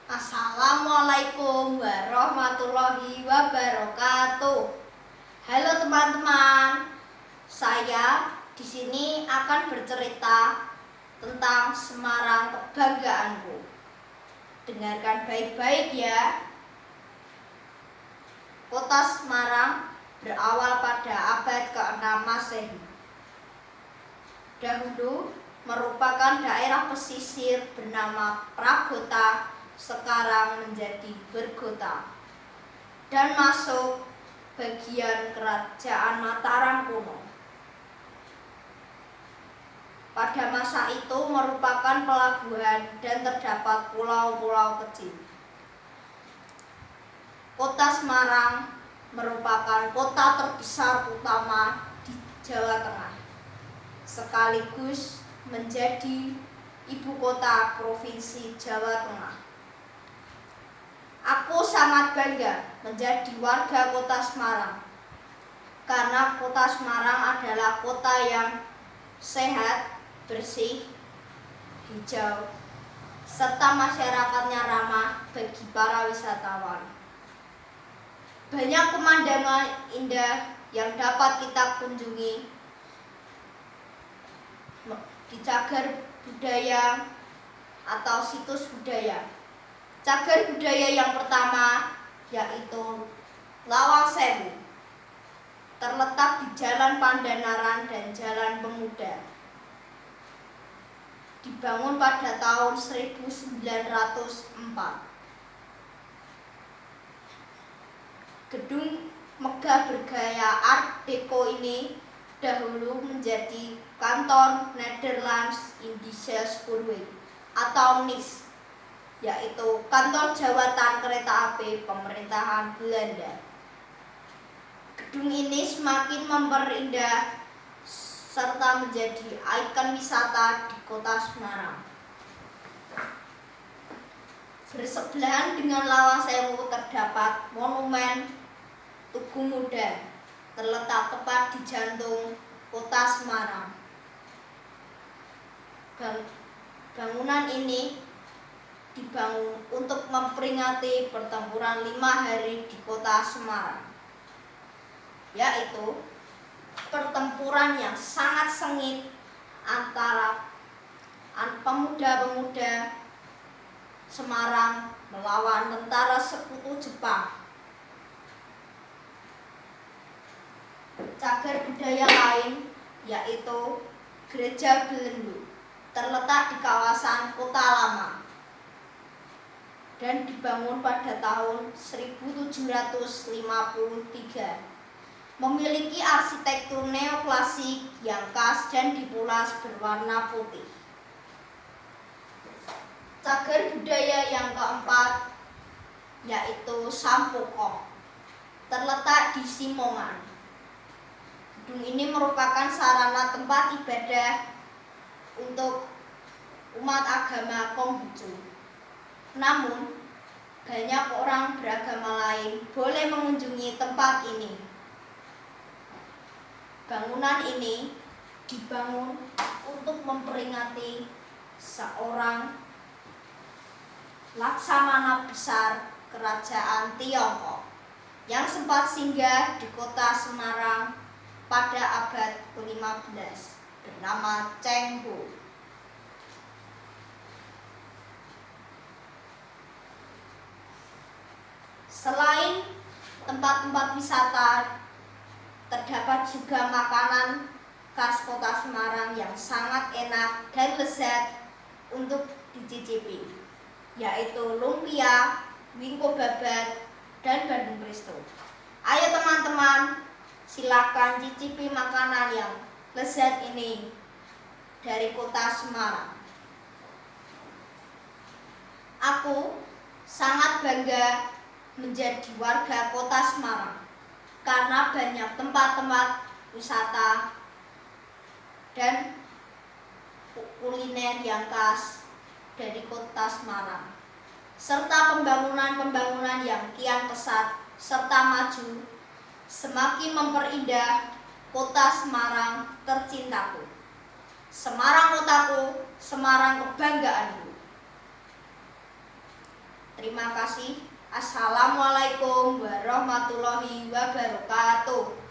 Assalamualaikum warahmatullahi wabarakatuh. Halo teman-teman, saya di sini akan bercerita tentang Semarang kebanggaanku. Dengarkan baik-baik ya. Kota Semarang berawal pada abad ke-6 Masehi. Dahulu merupakan daerah pesisir bernama Pragota, sekarang menjadi Bergota, dan masuk bagian kerajaan Mataram kuno. Pada masa itu merupakan pelabuhan dan terdapat pulau-pulau kecil. Kota Semarang merupakan kota terbesar utama di Jawa Tengah, sekaligus menjadi ibu kota Provinsi Jawa Tengah. Aku sangat bangga menjadi warga kota Semarang, karena kota Semarang adalah kota yang sehat, bersih, hijau, serta masyarakatnya ramah bagi para wisatawan. Banyak pemandangan indah yang dapat kita kunjungi di cagar budaya atau situs budaya. Cagar budaya yang pertama yaitu Lawang Sewu, terletak di Jalan Pandanaran dan Jalan Pemuda. Dibangun pada tahun 1904. Gedung megah bergaya Art Deco ini dahulu menjadi kantor Nederlands Indische Spoorweg atau NIS, yaitu kantor jawatan kereta api pemerintahan Belanda. Gedung ini semakin memperindah serta menjadi ikon wisata di kota Semarang. Bersebelahan dengan Lawang Sewu terdapat Monumen Tugu Muda, terletak tepat di jantung kota Semarang. Bangunan ini dibangun untuk memperingati pertempuran 5 hari di kota Semarang, yaitu pertempuran yang sangat sengit antara pemuda-pemuda Semarang melawan tentara sekutu Jepang. Cagar budaya lain yaitu Gereja Belendu, terletak di kawasan Kota Lama dan dibangun pada tahun 1753. Memiliki arsitektur neoklasik yang khas dan dipulas berwarna putih. Cagar budaya yang keempat yaitu Sampokong, terletak di Simongan. Gedung ini merupakan sarana tempat ibadah untuk umat agama Konghucu. Namun, banyak orang beragama lain boleh mengunjungi tempat ini. Bangunan ini dibangun untuk memperingati seorang laksamana besar kerajaan Tiongkok yang sempat singgah di kota Semarang pada abad ke-15 bernama Cheng Ho. Selain tempat-tempat wisata, terdapat juga makanan khas kota Semarang yang sangat enak dan lezat untuk dicicipi, yaitu lumpia, wingko babat, dan Bandung presto. Ayo teman-teman, silakan cicipi makanan yang lezat ini dari kota Semarang. Aku sangat bangga menjadi warga kota Semarang karena banyak tempat-tempat wisata dan kuliner yang khas dari kota Semarang, serta pembangunan-pembangunan yang kian pesat serta maju semakin memperindah kota Semarang tercintaku. Semarang kotaku, Semarang kebanggaanku. Terima kasih. Assalamualaikum warahmatullahi wabarakatuh.